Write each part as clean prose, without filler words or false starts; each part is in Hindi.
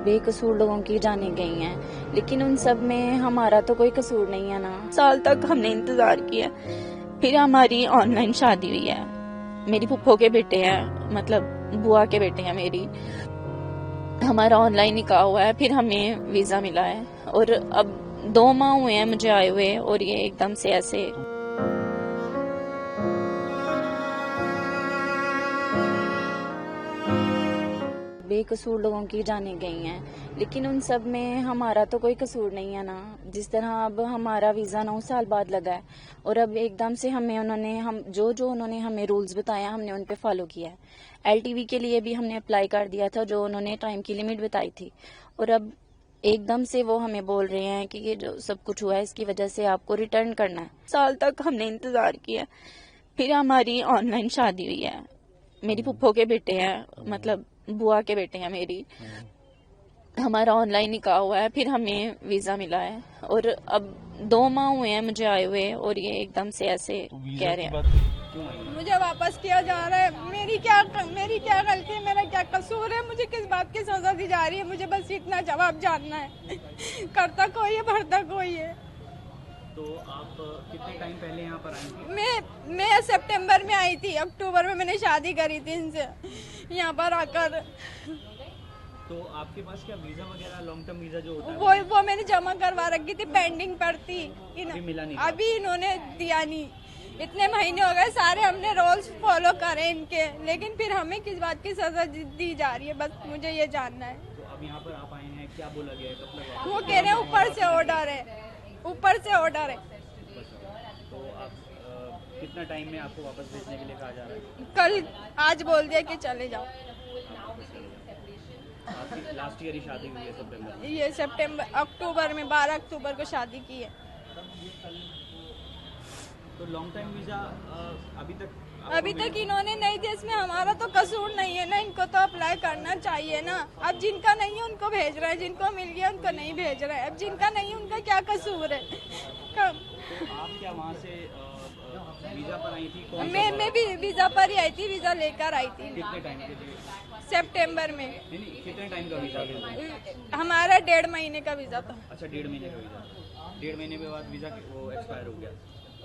बेकसूर लोगों की जानें गई हैं, लेकिन उन सब में हमारा तो कोई कसूर नहीं है ना। साल तक हमने इंतजार किया, फिर हमारी ऑनलाइन शादी हुई है। मेरी फुप्पो के बेटे हैं, मतलब बुआ के बेटे हैं मेरी। हमारा ऑनलाइन निकाह हुआ है, फिर हमें वीजा मिला है और अब 2 माह हुए हैं मुझे आए हुए, और ये एकदम से ऐसे। बेकसूर लोगों की जाने गई हैं, लेकिन उन सब में हमारा तो कोई कसूर नहीं है ना। जिस तरह अब हमारा वीज़ा 9 साल बाद लगा है, और अब एकदम से हम जो उन्होंने हमें रूल्स बताया हमने उन पे फॉलो किया है। एलटीवी के लिए भी हमने अप्लाई कर दिया था, जो उन्होंने टाइम की लिमिट बताई थी, और अब एकदम से वो हमें बोल रहे हैं कि ये जो सब कुछ हुआ है इसकी वजह से आपको रिटर्न करना है। साल तक हमने इंतजार किया, फिर हमारी ऑनलाइन शादी हुई है। मेरी फुप्पो के बेटे हैं, मतलब बुआ के बेटे हैं मेरी। हमारा ऑनलाइन निकाह हुआ है, फिर हमें वीजा मिला है, और अब 2 माह हुए हैं मुझे आए हुए, और ये एकदम से ऐसे कह रहे हैं। मुझे वापस किया जा रहा है। मेरी क्या गलती है, मेरा क्या कसूर है, मुझे किस बात की सजा दी जा रही है, मुझे बस इतना जवाब जानना है। करता कोई है, भरता कोई है। तो आप कितने टाइम पहले यहाँ पर आई थी? मैं सितंबर में आई थी, अक्टूबर में मैंने शादी करी थी इनसे यहाँ पर आकर। तो आपके पास क्या वीजा वगैरह लॉन्ग टर्म वीजा जो होता है वो मैंने जमा करवा रखी थी, पेंडिंग पर थी। अभी मिला नहीं? अभी इन्होंने दिया नहीं। इतने महीने हो गए, सारे हमने रूल्स फॉलो करे इनके, लेकिन फिर हमें किस बात की सजा दी जा रही है, बस मुझे ये जानना है। तो अब यहाँ पर आप आए हैं, क्या बोला गया है, कब तक वापस? वो कह रहे हैं ऊपर से ऑर्डर है, ऊपर से ऑर्डर है। तो आप कितना टाइम में आपको वापस भेजने के लिए कहा जा रहा है? कल आज बोल दिया कि चले जाओ। आपकी लास्ट ईयर ही शादी हुई है सितंबर में? ये अक्टूबर में 12 अक्टूबर को शादी की है। तो लॉन्ग टाइम वीजा अभी तक इन्होंने नहीं दिया। इसमें हमारा तो कसूर नहीं है ना, इनको तो अप्लाई करना चाहिए ना। अब जिनका नहीं है उनको भेज रहे हैं, जिनको मिल गया उनको नहीं भेज रहे हैं। अब जिनका नहीं है उनका क्या कसूर है? तो आप क्या वहाँ से वीजा पर आई थी? मैं भी वीजा पर ही आई थी, वीजा लेकर आई थी। कितने टाइम के लिए? सितंबर में। नहीं, कितने टाइम का वीजा? हमारा 1.5 महीने का वीजा था। अच्छा, 1.5 महीने का वीजा। 1.5 महीने के बाद वीजा वो एक्सपायर हो गया।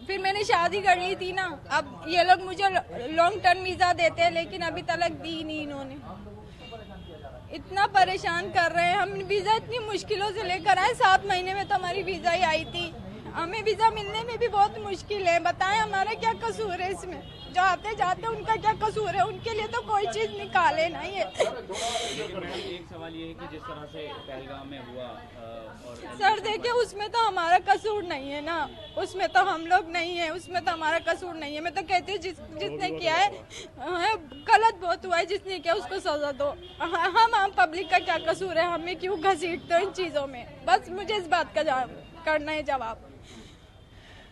फिर मैंने शादी कर ली थी ना। अब ये लोग मुझे लॉन्ग टर्म वीजा देते हैं, लेकिन अभी तक दी नहीं इन्होंने। इतना परेशान कर रहे हैं। हम वीजा इतनी मुश्किलों से लेकर आए, 7 महीने में तो हमारी वीजा ही आई थी। हमें वीजा मिलने में भी बहुत मुश्किल है। बताएं हमारा क्या कसूर है इसमें? जो आते जाते उनका क्या कसूर है? उनके लिए तो कोई चीज निकाले ना ये। एक सवाल ये है कि जिस तरह से पहलगाम में हुआ और सर देखिए, उसमें तो हमारा कसूर नहीं है ना, उसमें तो हम लोग नहीं है, उसमें तो हमारा कसूर नहीं है। मैं तो कहती हूँ जिसने किया है गलत बहुत हुआ है, जिसने किया उसको सजा दो। हम आम पब्लिक का क्या कसूर है? हमें क्यों घसीटते हो इन चीजों में? बस मुझे इस बात का करना है जवाब।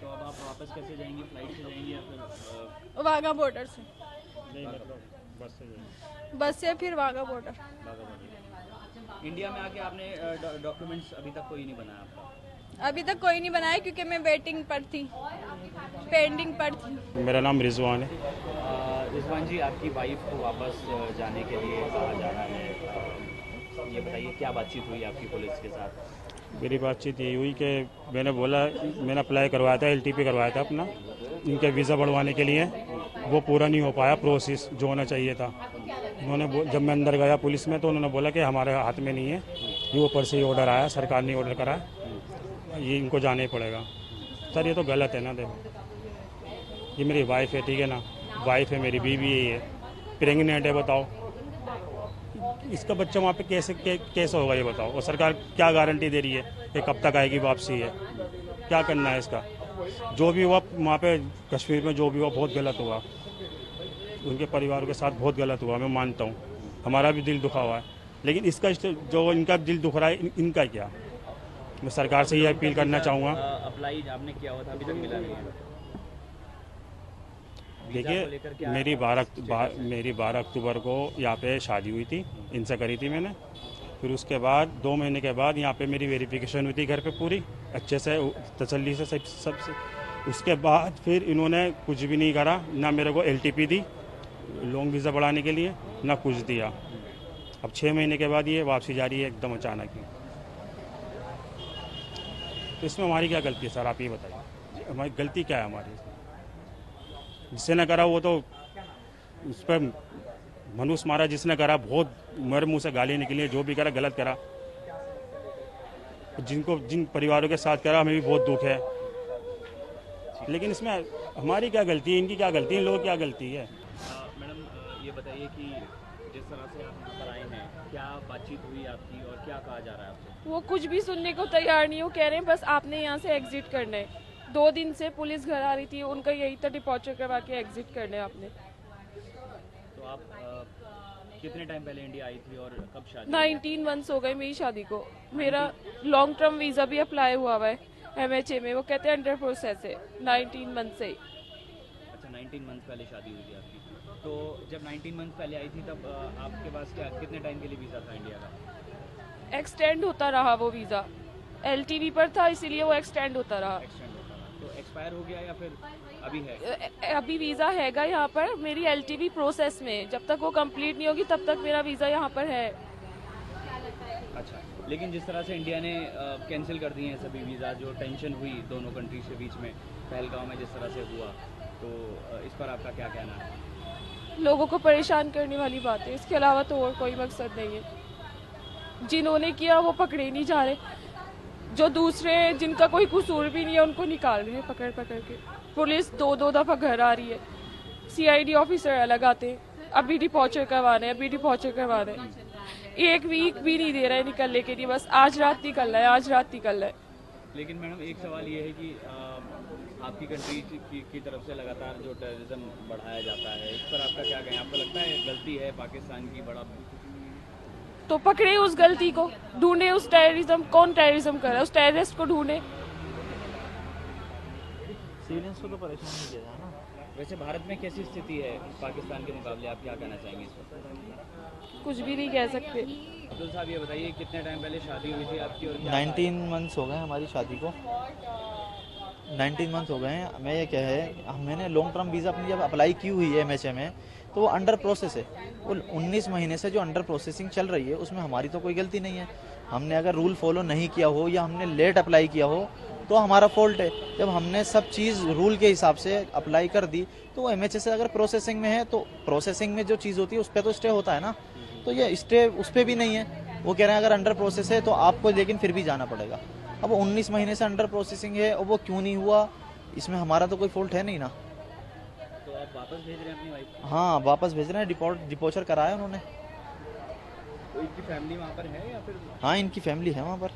तो अब आप वापस कैसे जाएंगी? फ्लाइट से जाएंगी या फिर वाघा बॉर्डर से? नहीं, मतलब बस से फिर वाघा बॉर्डर। इंडिया में आके आपने डॉक्यूमेंट्स अभी तक कोई नहीं बनाया आपका? अभी तक कोई नहीं बनाया, क्योंकि मैं वेटिंग पर थी, पेंडिंग पर थी। मेरा नाम रिजवान है। रिजवान जी, आपकी वाइफ को वापस जाने के लिए कहा जा रहा है, ये बताइए क्या बातचीत हुई आपकी पुलिस के साथ? मेरी बातचीत यही हुई कि मैंने अप्लाई करवाया था, एलटीपी करवाया था अपना इनके वीज़ा बढ़वाने के लिए। वो पूरा नहीं हो पाया प्रोसेस जो होना चाहिए था। उन्होंने जब मैं अंदर गया पुलिस में तो उन्होंने बोला कि हमारे हाथ में नहीं है, ये ऊपर से ही ऑर्डर आया, सरकार ने ऑर्डर करा, ये इनको जाना ही पड़ेगा। सर ये तो गलत है ना। देखो ये मेरी वाइफ है, ठीक है ना, वाइफ है मेरी, बीवी है, ये प्रेगनेंट है। बताओ इसका बच्चा वहाँ पे कैसे होगा ये बताओ? और सरकार क्या गारंटी दे रही है कि कब तक आएगी वापसी है? क्या करना है इसका? जो भी हुआ वहाँ पे कश्मीर में, जो भी हुआ बहुत गलत हुआ, उनके परिवार के साथ बहुत गलत हुआ, मैं मानता हूँ। हमारा भी दिल दुखा हुआ है, लेकिन इसका जो इनका दिल दुख रहा है इनका क्या? मैं सरकार से ये अपील करना चाहूँगा। अप्लाई आपने किया हुआ था, अभी तक मिला नहीं है? देखिए मेरी 12 अक्टूबर को यहाँ पे शादी हुई थी, इनसे करी थी मैंने। फिर उसके बाद 2 महीने के बाद यहाँ पे मेरी वेरिफिकेशन हुई थी घर पे पूरी अच्छे से, तसल्ली से सब से। उसके बाद फिर इन्होंने कुछ भी नहीं करा, ना मेरे को एलटीपी दी लॉन्ग वीज़ा बढ़ाने के लिए, ना कुछ दिया। अब 6 महीने के बाद ये वापसी जा रही है एकदम अचानक ही। तो इसमें हमारी क्या गलती है सर, आप ये बताइए, हमारी गलती क्या है हमारी? जिसने न करा वो तो उस पर मनुष्य मारा, जिसने करा बहुत मेरे मुंह से गाली निकली, जो भी करा गलत करा। जिन परिवारों के साथ करा हमें भी बहुत दुख है, लेकिन इसमें हमारी क्या गलती है, इनकी क्या गलती है, इन लोगों की क्या गलती है? मैडम ये बताइए कि जिस तरह से आप यहाँ पर आए हैं, क्या बातचीत हुई आपकी और क्या कहा जा रहा है आपसे? वो कुछ भी सुनने को तैयार नहीं, वो कह रहे हैं बस आपने यहाँ से एग्जिट करना है। 2 दिन से पुलिस घर आ रही थी, उनका यही था डिपॉर्चर करवा के एग्जिट करना है आपने। तो आप कितने टाइम पहले इंडिया आई थी और कब शादी? 19 मंथ्स हो गए मेरी शादी को। मेरा लॉन्ग टर्म वीज़ा भी अप्लाई हुआ है MHA में, वो कहते हैं अंडर प्रोसेस है 19 मंथ से। अच्छा, 19 मंथ पहले शादी हुई थी आपकी। तो जब 19 मंथ पहले आई थी तब आपके पास क्या कितने टाइम के लिए वीज़ा था इंडिया का? एक्सटेंड होता रहा वो वीज़ा, LTV पर था इसीलिए वो एक्सटेंड होता रहा। एक्सटेंड होता रहा, तो एक्सपायर हो गया या फिर अभी है? अभी वीज़ा हैगा यहाँ पर, मेरी LTV प्रोसेस में, जब तक वो कंप्लीट नहीं होगी तब तक मेरा वीज़ा यहाँ पर है। अच्छा, लेकिन जिस तरह से इंडिया ने कैंसिल कर दिए हैं सभी वीज़ा, जो टेंशन हुई दोनों कंट्रीज के बीच में पहलगांव में जिस तरह से हुआ, तो इस पर आपका क्या कहना है? लोगों को परेशान करने वाली बात है, इसके अलावा तो और कोई मकसद नहीं है। जिन्होंने किया वो पकड़े नहीं जा रहे, जो दूसरे जिनका कोई कसूर भी नहीं है उनको निकाल रहे हैं पकड़ पकड़ के। पुलिस 2-2 दफ़ा घर आ रही है, CID ऑफिसर अलग आते हैं, अभी डिपॉर्चर करवाने, अभी डिपॉर्चर करवाने। 1 वीक भी नहीं दे रहा है निकलने के लिए, बस आज रात निकलना है, आज रात निकलना है। लेकिन मैडम एक सवाल ये है कि आपकी कंट्री की तरफ से लगातार जो टेररिज्म बढ़ाया जाता है, इस पर आपका क्या कहें? आपको लगता है गलती है पाकिस्तान की बड़ा? तो पकड़े उस गलती को, ढूंढे उस टेररिज्म, कौन टेररिज्म कर रहा है, उस टेररिस्ट को ढूंढे। सिविलियंस को तो परेशान नहीं किया जाए ना। वैसे भारत में कैसी स्थिति है पाकिस्तान के मुकाबले, आप क्या कहना चाहेंगे इस पर? कुछ भी नहीं कह सकते। अब्दुल साहब ये बताइए कितने टाइम पहले शादी हुई थी आपकी और क्या 19 मंथ्स हो गए हैं हमारी शादी को, 19 मंथ्स हो गए हैं। मैं ये क्या है, मैंने लॉन्ग टर्म वीज़ा अपनी जब अप्लाई की हुई है MHA में, तो वो अंडर प्रोसेस है। वो 19 महीने से जो अंडर प्रोसेसिंग चल रही है उसमें हमारी तो कोई गलती नहीं है। हमने अगर रूल फॉलो नहीं किया हो या हमने लेट अप्लाई किया हो तो हमारा फॉल्ट है। जब हमने सब चीज़ रूल के हिसाब से अप्लाई कर दी तो वो MHA से अगर प्रोसेसिंग में है तो प्रोसेसिंग में जो चीज़ होती है उस पर तो स्टे होता है ना, तो ये स्टे उस पर भी नहीं है। वो कह रहे हैं अगर अंडर प्रोसेस है तो आपको लेकिन फिर भी जाना पड़ेगा। अब 19 महीने से अंडर प्रोसेसिंग है और वो क्यों नहीं हुआ, इसमें हमारा तो कोई फॉल्ट है नहीं ना। तो आप वापस भेज रहे हैं अपनी वाइफ? हाँ, वापस भेज रहे हैं, डिपोर्चर कराया उन्होंने। तो इनकी फैमिली वहाँ पर है या फिर? हाँ, इनकी फैमिली है वहाँ पर।